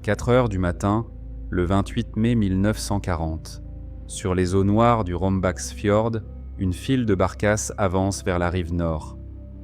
4 heures du matin, le 28 mai 1940. Sur les eaux noires du Rombaksfjord, une file de barcasses avance vers la rive nord.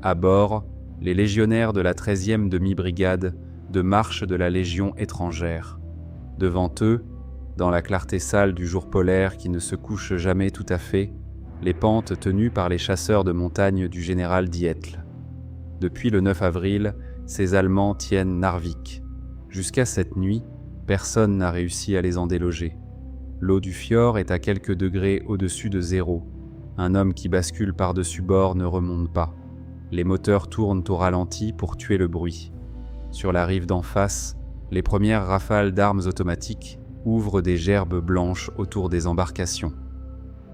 À bord, les légionnaires de la 13e demi-brigade de marche de la Légion étrangère. Devant eux, dans la clarté sale du jour polaire qui ne se couche jamais tout à fait, les pentes tenues par les chasseurs de montagne du général Dietl. Depuis le 9 avril, ces Allemands tiennent Narvik. Jusqu'à cette nuit, personne n'a réussi à les en déloger. L'eau du fjord est à quelques degrés au-dessus de zéro. Un homme qui bascule par-dessus bord ne remonte pas. Les moteurs tournent au ralenti pour tuer le bruit. Sur la rive d'en face, les premières rafales d'armes automatiques ouvrent des gerbes blanches autour des embarcations.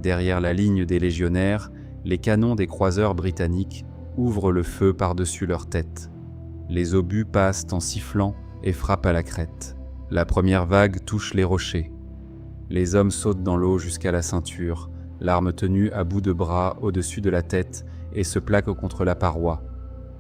Derrière la ligne des légionnaires, les canons des croiseurs britanniques ouvrent le feu par-dessus leur tête. Les obus passent en sifflant et frappent à la crête. La première vague touche les rochers. Les hommes sautent dans l'eau jusqu'à la ceinture, l'arme tenue à bout de bras au-dessus de la tête et se plaquent contre la paroi.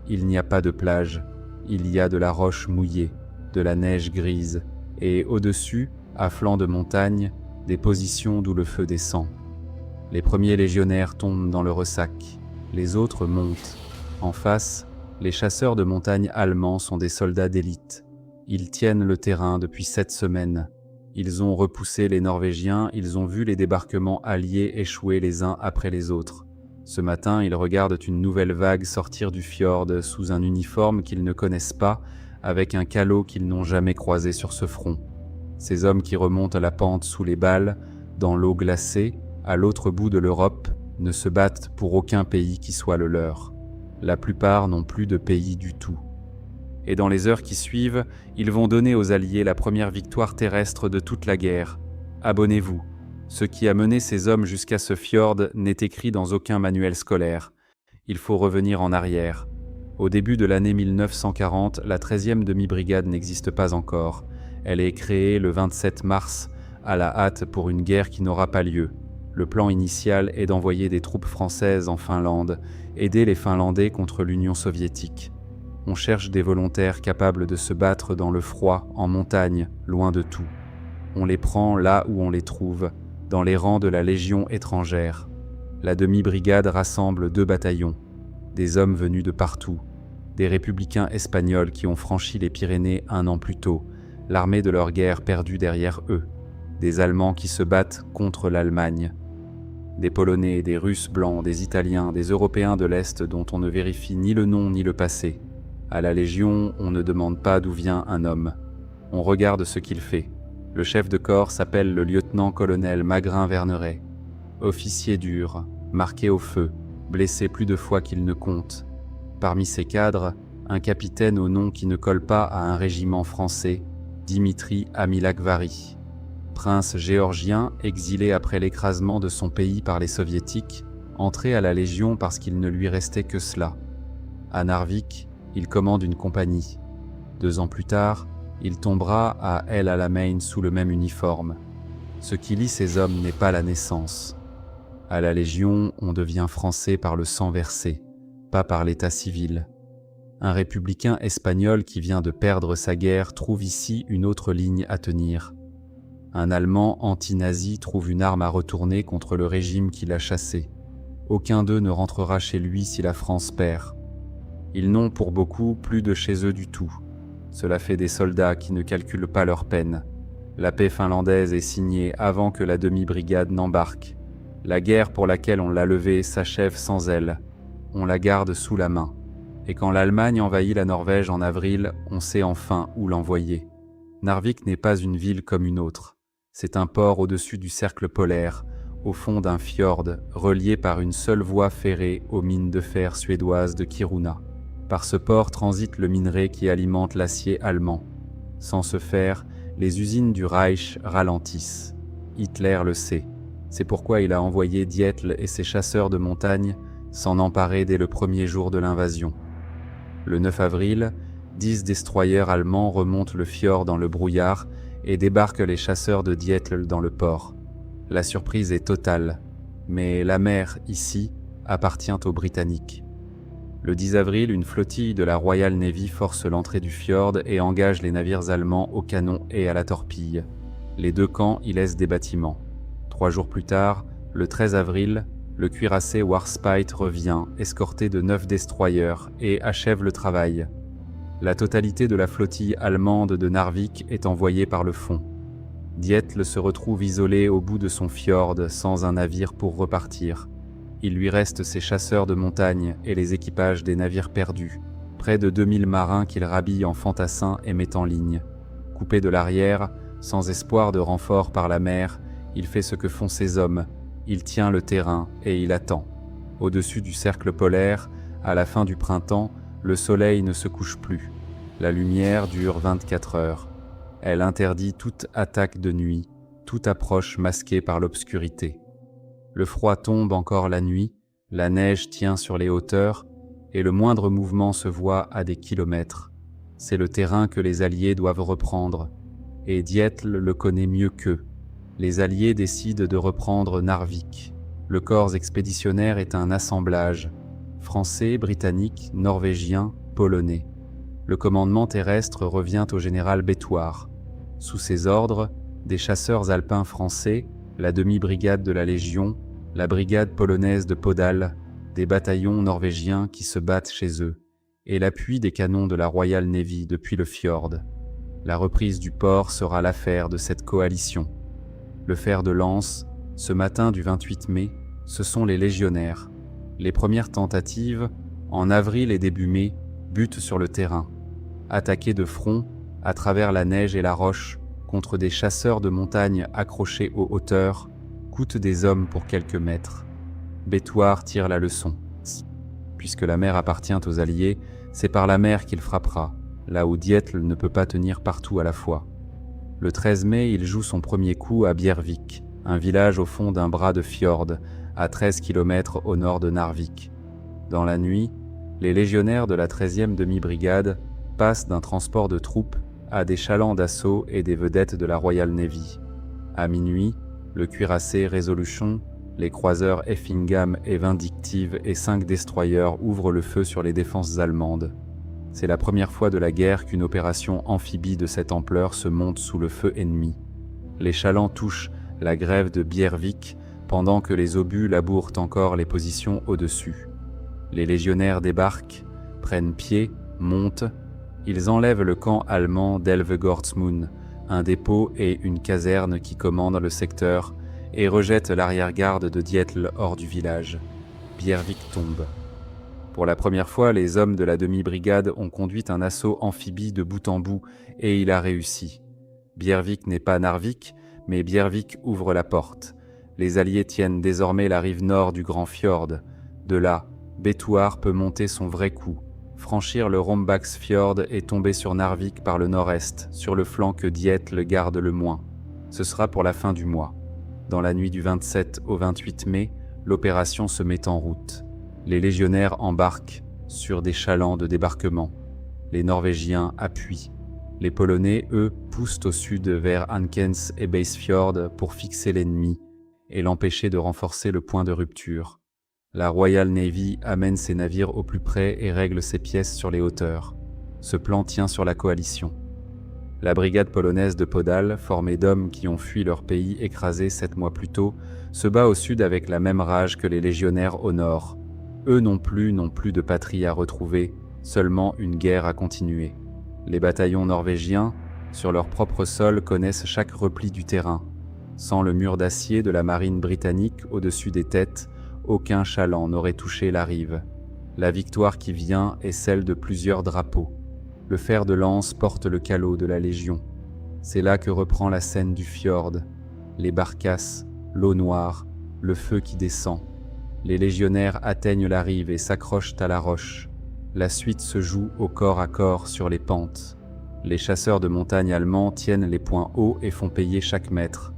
Il n'y a pas de plage, il y a de la roche mouillée, de la neige grise, et au-dessus, à flanc de montagne, des positions d'où le feu descend. Les premiers légionnaires tombent dans le ressac, les autres montent. En face, les chasseurs de montagne allemands sont des soldats d'élite. Ils tiennent le terrain depuis 7 semaines. Ils ont repoussé les Norvégiens, ils ont vu les débarquements alliés échouer les uns après les autres. Ce matin, ils regardent une nouvelle vague sortir du fjord sous un uniforme qu'ils ne connaissent pas, avec un calot qu'ils n'ont jamais croisé sur ce front. Ces hommes qui remontent la pente sous les balles, dans l'eau glacée, à l'autre bout de l'Europe, ne se battent pour aucun pays qui soit le leur. La plupart n'ont plus de pays du tout. Et dans les heures qui suivent, ils vont donner aux Alliés la première victoire terrestre de toute la guerre. Abonnez-vous. Ce qui a mené ces hommes jusqu'à ce fjord n'est écrit dans aucun manuel scolaire. Il faut revenir en arrière. Au début de l'année 1940, la 13e demi-brigade n'existe pas encore. Elle est créée le 27 mars, à la hâte pour une guerre qui n'aura pas lieu. Le plan initial est d'envoyer des troupes françaises en Finlande, aider les Finlandais contre l'Union soviétique. On cherche des volontaires capables de se battre dans le froid, en montagne, loin de tout. On les prend là où on les trouve, dans les rangs de la Légion étrangère. La demi-brigade rassemble 2 bataillons, des hommes venus de partout, des républicains espagnols qui ont franchi les Pyrénées 1 an plus tôt, l'armée de leur guerre perdue derrière eux, des Allemands qui se battent contre l'Allemagne, des Polonais, des Russes blancs, des Italiens, des Européens de l'Est dont on ne vérifie ni le nom ni le passé. À la Légion, on ne demande pas d'où vient un homme. On regarde ce qu'il fait. Le chef de corps s'appelle le lieutenant-colonel Magrin-Verneret. Officier dur, marqué au feu, blessé plus de fois qu'il ne compte. Parmi ses cadres, un capitaine au nom qui ne colle pas à un régiment français, Dimitri Amilakvari. Prince géorgien, exilé après l'écrasement de son pays par les soviétiques, entré à la Légion parce qu'il ne lui restait que cela. À Narvik, il commande une compagnie. 2 ans plus tard, il tombera à El Alamein sous le même uniforme. Ce qui lie ces hommes n'est pas la naissance. À la Légion, on devient français par le sang versé, pas par l'état civil. Un républicain espagnol qui vient de perdre sa guerre trouve ici une autre ligne à tenir. Un Allemand anti-nazi trouve une arme à retourner contre le régime qui l'a chassé. Aucun d'eux ne rentrera chez lui si la France perd. Ils n'ont pour beaucoup plus de chez eux du tout. Cela fait des soldats qui ne calculent pas leur peine. La paix finlandaise est signée avant que la demi-brigade n'embarque. La guerre pour laquelle on l'a levée s'achève sans elle. On la garde sous la main. Et quand l'Allemagne envahit la Norvège en avril, on sait enfin où l'envoyer. Narvik n'est pas une ville comme une autre. C'est un port au-dessus du cercle polaire, au fond d'un fjord, relié par une seule voie ferrée aux mines de fer suédoises de Kiruna. Par ce port transite le minerai qui alimente l'acier allemand. Sans ce faire, les usines du Reich ralentissent. Hitler le sait. C'est pourquoi il a envoyé Dietl et ses chasseurs de montagne s'en emparer dès le premier jour de l'invasion. Le 9 avril, 10 destroyers allemands remontent le fjord dans le brouillard et débarquent les chasseurs de Dietl dans le port. La surprise est totale, mais la mer, ici, appartient aux Britanniques. Le 10 avril, une flottille de la Royal Navy force l'entrée du fjord et engage les navires allemands au canon et à la torpille. Les deux camps y laissent des bâtiments. 3 jours plus tard, le 13 avril, le cuirassé Warspite revient, escorté de 9 destroyers, et achève le travail. La totalité de la flottille allemande de Narvik est envoyée par le fond. Dietl se retrouve isolé au bout de son fjord, sans un navire pour repartir. Il lui reste ses chasseurs de montagne et les équipages des navires perdus, près de 2000 marins qu'il rhabille en fantassins et met en ligne. Coupé de l'arrière, sans espoir de renfort par la mer, il fait ce que font ses hommes, il tient le terrain et il attend. Au-dessus du cercle polaire, à la fin du printemps, le soleil ne se couche plus. La lumière dure 24 heures. Elle interdit toute attaque de nuit, toute approche masquée par l'obscurité. Le froid tombe encore la nuit, la neige tient sur les hauteurs, et le moindre mouvement se voit à des kilomètres. C'est le terrain que les Alliés doivent reprendre, et Dietl le connaît mieux qu'eux. Les Alliés décident de reprendre Narvik. Le corps expéditionnaire est un assemblage, français, britannique, norvégien, polonais. Le commandement terrestre revient au général Bétoir. Sous ses ordres, des chasseurs alpins français, la demi-brigade de la Légion, la brigade polonaise de Podal, des bataillons norvégiens qui se battent chez eux, et l'appui des canons de la Royal Navy depuis le fjord. La reprise du port sera l'affaire de cette coalition. Le fer de lance, ce matin du 28 mai, ce sont les légionnaires. Les premières tentatives, en avril et début mai, butent sur le terrain. Attaqués de front, à travers la neige et la roche, contre des chasseurs de montagne accrochés aux hauteurs, coûtent des hommes pour quelques mètres. Bétoir tire la leçon. Puisque la mer appartient aux Alliés, c'est par la mer qu'il frappera, là où Dietl ne peut pas tenir partout à la fois. Le 13 mai, il joue son premier coup à Bjervik, un village au fond d'un bras de fjord, à 13 km au nord de Narvik. Dans la nuit, les légionnaires de la 13e demi-brigade passent d'un transport de troupes à des chalands d'assaut et des vedettes de la Royal Navy. À minuit, le cuirassé Resolution, les croiseurs Effingham et Vindictive et 5 destroyers ouvrent le feu sur les défenses allemandes. C'est la première fois de la guerre qu'une opération amphibie de cette ampleur se monte sous le feu ennemi. Les chalands touchent la grève de Bjervik pendant que les obus labourent encore les positions au-dessus. Les légionnaires débarquent, prennent pied, montent. Ils enlèvent le camp allemand d'Elvegortsmoen, un dépôt et une caserne qui commandent le secteur, et rejettent l'arrière-garde de Dietl hors du village. Bjervik tombe. Pour la première fois, les hommes de la demi-brigade ont conduit un assaut amphibie de bout en bout, et il a réussi. Bjervik n'est pas Narvik, mais Bjervik ouvre la porte. Les Alliés tiennent désormais la rive nord du grand fjord. De là, Bétoir peut monter son vrai coup, franchir le Rombaksfjord et tomber sur Narvik par le nord-est, sur le flanc que Dietl garde le moins. Ce sera pour la fin du mois. Dans la nuit du 27 au 28 mai, l'opération se met en route. Les légionnaires embarquent sur des chalands de débarquement. Les Norvégiens appuient. Les Polonais, eux, poussent au sud vers Hankens et Beisfjord pour fixer l'ennemi et l'empêcher de renforcer le point de rupture. La Royal Navy amène ses navires au plus près et règle ses pièces sur les hauteurs. Ce plan tient sur la coalition. La brigade polonaise de Podal, formée d'hommes qui ont fui leur pays écrasé 7 mois plus tôt, se bat au sud avec la même rage que les légionnaires au nord. Eux non plus n'ont plus de patrie à retrouver, seulement une guerre à continuer. Les bataillons norvégiens, sur leur propre sol, connaissent chaque repli du terrain. Sans le mur d'acier de la marine britannique au-dessus des têtes, aucun chaland n'aurait touché la rive. La victoire qui vient est celle de plusieurs drapeaux. Le fer de lance porte le calot de la Légion. C'est là que reprend la scène du fjord, les barcasses, l'eau noire, le feu qui descend. Les légionnaires atteignent la rive et s'accrochent à la roche. La suite se joue au corps à corps sur les pentes. Les chasseurs de montagne allemands tiennent les points hauts et font payer chaque mètre.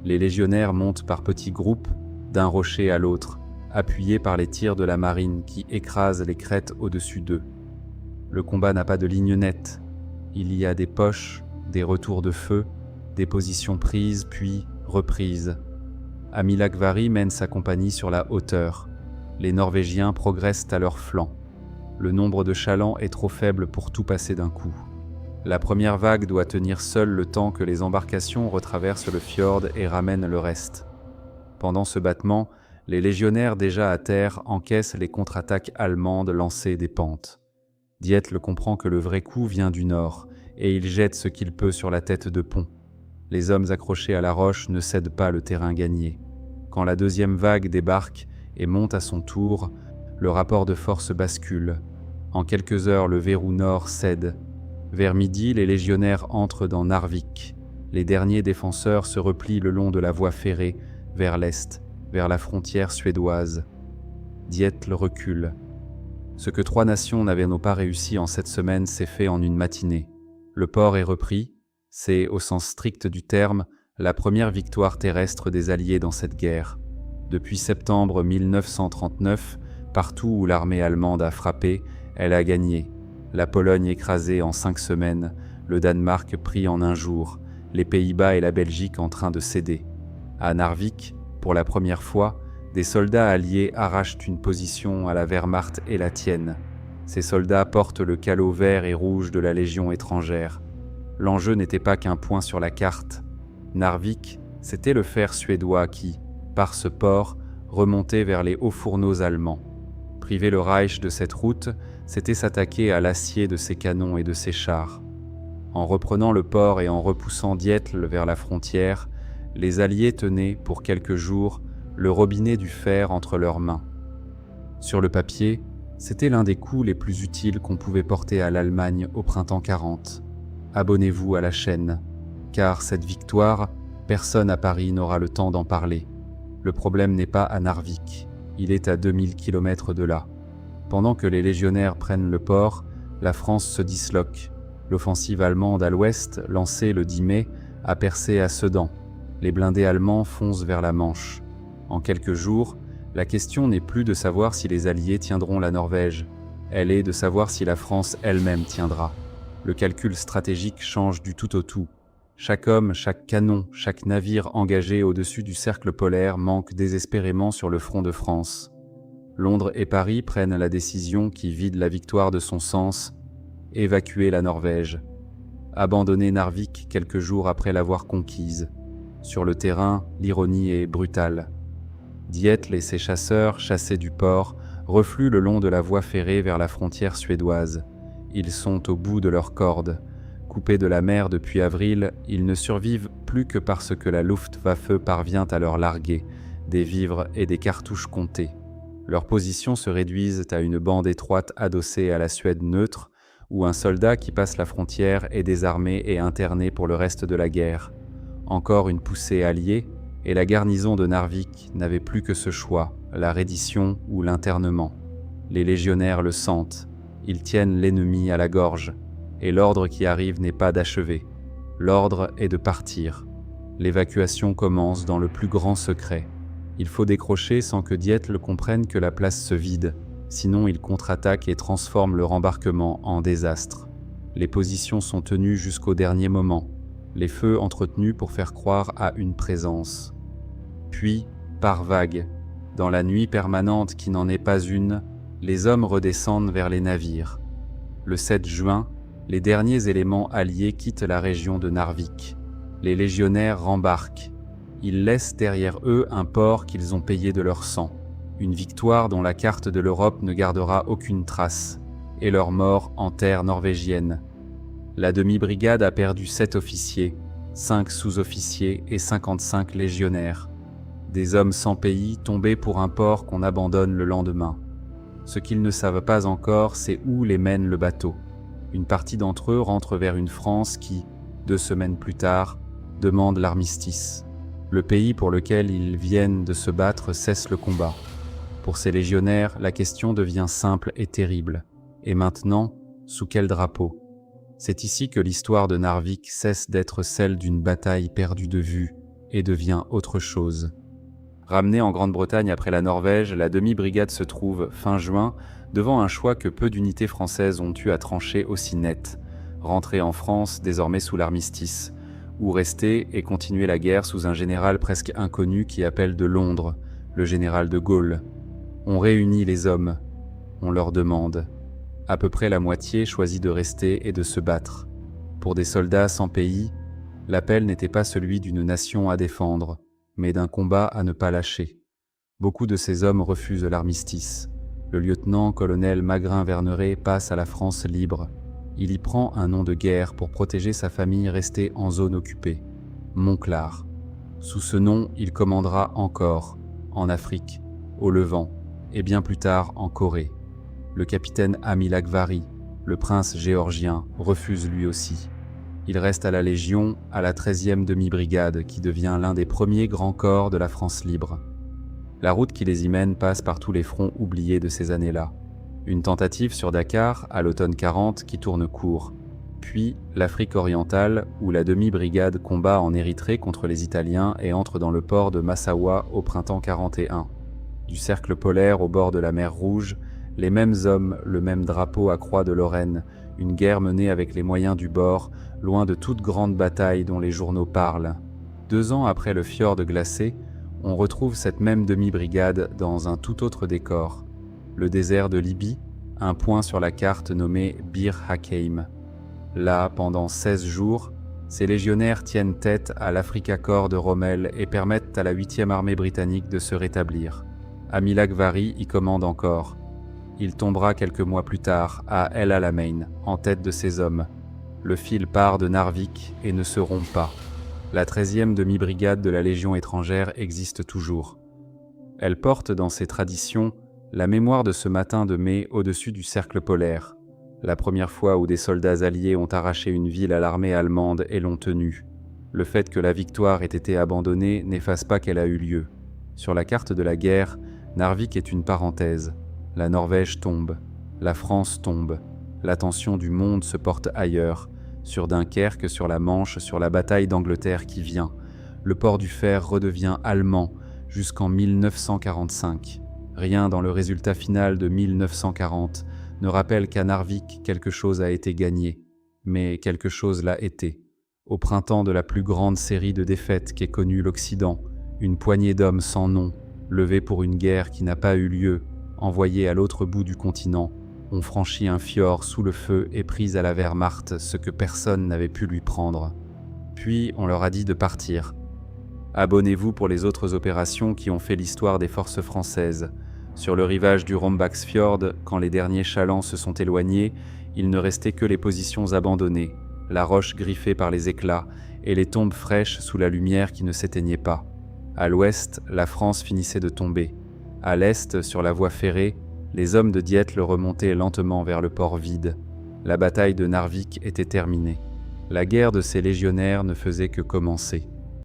Les légionnaires montent par petits groupes, d'un rocher à l'autre, appuyés par les tirs de la marine qui écrasent les crêtes au-dessus d'eux. Le combat n'a pas de ligne nette. Il y a des poches, des retours de feu, des positions prises puis reprises. Amilakvari mène sa compagnie sur la hauteur. Les Norvégiens progressent à leur flanc. Le nombre de chalands est trop faible pour tout passer d'un coup. La première vague doit tenir seule le temps que les embarcations retraversent le fjord et ramènent le reste. Pendant ce battement, les légionnaires déjà à terre encaissent les contre-attaques allemandes lancées des pentes. Dietle comprend que le vrai coup vient du nord, et il jette ce qu'il peut sur la tête de pont. Les hommes accrochés à la roche ne cèdent pas le terrain gagné. Quand la deuxième vague débarque et monte à son tour, le rapport de force bascule. En quelques heures, le verrou nord cède. Vers midi, les légionnaires entrent dans Narvik. Les derniers défenseurs se replient le long de la voie ferrée, vers l'est, vers la frontière suédoise. Dietle recule. Ce que 3 nations n'avaient pas réussi en 7 semaines s'est fait en une matinée. Le port est repris, c'est, au sens strict du terme, la première victoire terrestre des Alliés dans cette guerre. Depuis septembre 1939, partout où l'armée allemande a frappé, elle a gagné. La Pologne écrasée en 5 semaines, le Danemark pris en 1 jour, les Pays-Bas et la Belgique en train de céder. À Narvik, pour la première fois, des soldats alliés arrachent une position à la Wehrmacht et la tiennent. Ces soldats portent le calot vert et rouge de la Légion étrangère. L'enjeu n'était pas qu'un point sur la carte. Narvik, c'était le fer suédois qui, par ce port, remontait vers les hauts fourneaux allemands. Priver le Reich de cette route, c'était s'attaquer à l'acier de ses canons et de ses chars. En reprenant le port et en repoussant Dietle vers la frontière, les Alliés tenaient, pour quelques jours, le robinet du fer entre leurs mains. Sur le papier, c'était l'un des coups les plus utiles qu'on pouvait porter à l'Allemagne au printemps 40. Abonnez-vous à la chaîne, car cette victoire, personne à Paris n'aura le temps d'en parler. Le problème n'est pas à Narvik, il est à 2000 km de là. Pendant que les légionnaires prennent le port, la France se disloque. L'offensive allemande à l'ouest, lancée le 10 mai, a percé à Sedan. Les blindés allemands foncent vers la Manche. En quelques jours, la question n'est plus de savoir si les Alliés tiendront la Norvège. Elle est de savoir si la France elle-même tiendra. Le calcul stratégique change du tout au tout. Chaque homme, chaque canon, chaque navire engagé au-dessus du cercle polaire manque désespérément sur le front de France. Londres et Paris prennent la décision qui vide la victoire de son sens, évacuer la Norvège. Abandonner Narvik quelques jours après l'avoir conquise. Sur le terrain, l'ironie est brutale. Dietle et ses chasseurs, chassés du port, refluent le long de la voie ferrée vers la frontière suédoise. Ils sont au bout de leur corde. Coupés de la mer depuis avril, ils ne survivent plus que parce que la Luftwaffe parvient à leur larguer des vivres et des cartouches comptées. Leurs positions se réduisent à une bande étroite adossée à la Suède neutre, où un soldat qui passe la frontière est désarmé et interné pour le reste de la guerre. Encore une poussée alliée, et la garnison de Narvik n'avait plus que ce choix, la reddition ou l'internement. Les légionnaires le sentent, ils tiennent l'ennemi à la gorge, et l'ordre qui arrive n'est pas d'achever. L'ordre est de partir. L'évacuation commence dans le plus grand secret. Il faut décrocher sans que Dietle comprenne que la place se vide, sinon il contre-attaque et transforme le rembarquement en désastre. Les positions sont tenues jusqu'au dernier moment, les feux entretenus pour faire croire à une présence. Puis, par vagues, dans la nuit permanente qui n'en est pas une, les hommes redescendent vers les navires. Le 7 juin, les derniers éléments alliés quittent la région de Narvik. Les légionnaires rembarquent. Ils laissent derrière eux un port qu'ils ont payé de leur sang, une victoire dont la carte de l'Europe ne gardera aucune trace, et leur mort en terre norvégienne. La demi-brigade a perdu 7 officiers, 5 sous-officiers et 55 légionnaires. Des hommes sans pays tombés pour un port qu'on abandonne le lendemain. Ce qu'ils ne savent pas encore, c'est où les mène le bateau. Une partie d'entre eux rentre vers une France qui, 2 semaines plus tard, demande l'armistice. Le pays pour lequel ils viennent de se battre cesse le combat. Pour ces légionnaires, la question devient simple et terrible. Et maintenant, sous quel drapeau ? C'est ici que l'histoire de Narvik cesse d'être celle d'une bataille perdue de vue et devient autre chose. Ramenée en Grande-Bretagne après la Norvège, la demi-brigade se trouve, fin juin, devant un choix que peu d'unités françaises ont eu à trancher aussi net. Rentrer en France, désormais sous l'armistice, ou rester et continuer la guerre sous un général presque inconnu qui appelle de Londres, le général de Gaulle. On réunit les hommes, on leur demande À peu près la moitié choisit de rester et de se battre. Pour des soldats sans pays, l'appel n'était pas celui d'une nation à défendre, mais d'un combat à ne pas lâcher. Beaucoup de ces hommes refusent l'armistice. Le lieutenant-colonel Magrin-Verneret passe à la France libre. Il y prend un nom de guerre pour protéger sa famille restée en zone occupée, Montclar. Sous ce nom, il commandera encore, en Afrique, au Levant, et bien plus tard en Corée. Le capitaine Amilak Vari, le prince géorgien, refuse lui aussi. Il reste à la Légion, à la 13e demi-brigade, qui devient l'un des premiers grands corps de la France libre. La route qui les y mène passe par tous les fronts oubliés de ces années-là. Une tentative sur Dakar, à l'automne 40, qui tourne court. Puis l'Afrique orientale, où la demi-brigade combat en Érythrée contre les Italiens et entre dans le port de Massawa au printemps 41. Du cercle polaire au bord de la mer Rouge, les mêmes hommes, le même drapeau à croix de Lorraine, une guerre menée avec les moyens du bord, loin de toute grande bataille dont les journaux parlent. 2 ans après le fjord glacé, on retrouve cette même demi-brigade dans un tout autre décor. Le désert de Libye, un point sur la carte nommé Bir Hakeim. Là, pendant 16 jours, ces légionnaires tiennent tête à l'Africa Corps de Rommel et permettent à la 8e armée britannique de se rétablir. Amilak Vari y commande encore. Il tombera quelques mois plus tard à El Alamein, en tête de ses hommes. Le fil part de Narvik et ne se rompt pas. La 13e demi-brigade de la Légion étrangère existe toujours. Elle porte dans ses traditions la mémoire de ce matin de mai au-dessus du cercle polaire, la première fois où des soldats alliés ont arraché une ville à l'armée allemande et l'ont tenue. Le fait que la victoire ait été abandonnée n'efface pas qu'elle a eu lieu. Sur la carte de la guerre, Narvik est une parenthèse. La Norvège tombe, la France tombe, l'attention du monde se porte ailleurs, sur Dunkerque, sur la Manche, sur la bataille d'Angleterre qui vient. Le port du fer redevient allemand jusqu'en 1945. Rien dans le résultat final de 1940 ne rappelle qu'à Narvik quelque chose a été gagné, mais quelque chose l'a été. Au printemps de la plus grande série de défaites qu'ait connue l'Occident, une poignée d'hommes sans nom, levés pour une guerre qui n'a pas eu lieu, envoyés à l'autre bout du continent, ont franchi un fjord sous le feu et pris à la Wehrmacht ce que personne n'avait pu lui prendre. Puis on leur a dit de partir. Abonnez-vous pour les autres opérations qui ont fait l'histoire des forces françaises. Sur le rivage du Rombaksfjord, quand les derniers chalands se sont éloignés, il ne restait que les positions abandonnées, la roche griffée par les éclats et les tombes fraîches sous la lumière qui ne s'éteignait pas. À l'ouest, la France finissait de tomber. À l'est, sur la voie ferrée, les hommes de Dietl remontaient lentement vers le port vide. La bataille de Narvik était terminée. La guerre de ces légionnaires ne faisait que commencer.